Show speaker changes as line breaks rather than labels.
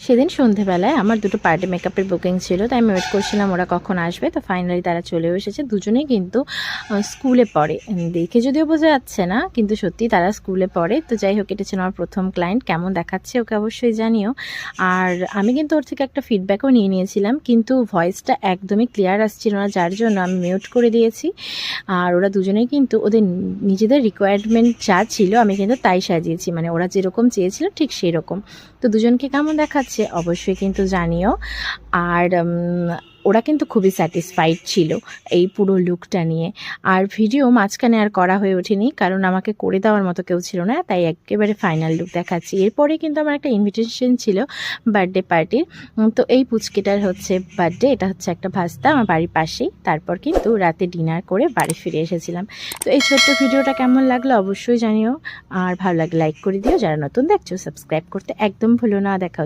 সেদিন সন্ধেবেলায় আমার দুটো পার্টি মেকআপের বুকিং ছিল, তাই আমি ওয়েট করছিলাম ওরা কখন আসবে। তো ফাইনালি তারা চলেও এসেছে। দুজনেই কিন্তু স্কুলে পড়ে, দেখে যদিও বোঝা যাচ্ছে না, কিন্তু সত্যি তারা স্কুলে পড়ে। তো যাই হোক, এটা ছিল আমার প্রথম ক্লায়েন্ট। কেমন দেখাচ্ছে ওকে অবশ্যই জানিও। আর আমি কিন্তু ওর থেকে একটা ফিডব্যাকও নিয়ে নিয়েছিলাম, কিন্তু ভয়েসটা একদমই ক্লিয়ার আসছিল না, যার জন্য আমি মিউট করে দিয়েছি। আর ওরা দুজনেই কিন্তু ওদের নিজেদের রিকোয়ারমেন্ট যা ছিল আমি কিন্তু তাই সাজিয়েছি, মানে ওরা যেরকম চেয়েছিল ঠিক সেই রকম। তো দুজনকে কেমন দেখাচ্ছে অবশ্যই কিন্তু জানিও। আর ওরা কিন্তু খুবই স্যাটিসফাইড ছিল এই পুরো লুকটা নিয়ে। আর ভিডিও মাঝখানে আর করা হয়ে ওঠেনি, কারণ আমাকে করে দেওয়ার মতো কেউ ছিল না, তাই একেবারে ফাইনাল লুক দেখাচ্ছি। এরপরে কিন্তু আমার একটা ইনভিটেশন ছিল বার্থডে পার্টির। তো এই পুচকিটার হচ্ছে বার্থডে, এটা হচ্ছে একটা ভাস্তা আমার বাড়ির পাশেই। তারপর কিন্তু রাতে ডিনার করে বাড়ি ফিরে এসেছিলাম। তো এই ছোট্ট ভিডিওটা কেমন লাগলো অবশ্যই জানিও। আর ভালো লাগলে লাইক করে দিও, যারা নতুন দেখছো সাবস্ক্রাইব করতে একদম ভুলো না। দেখা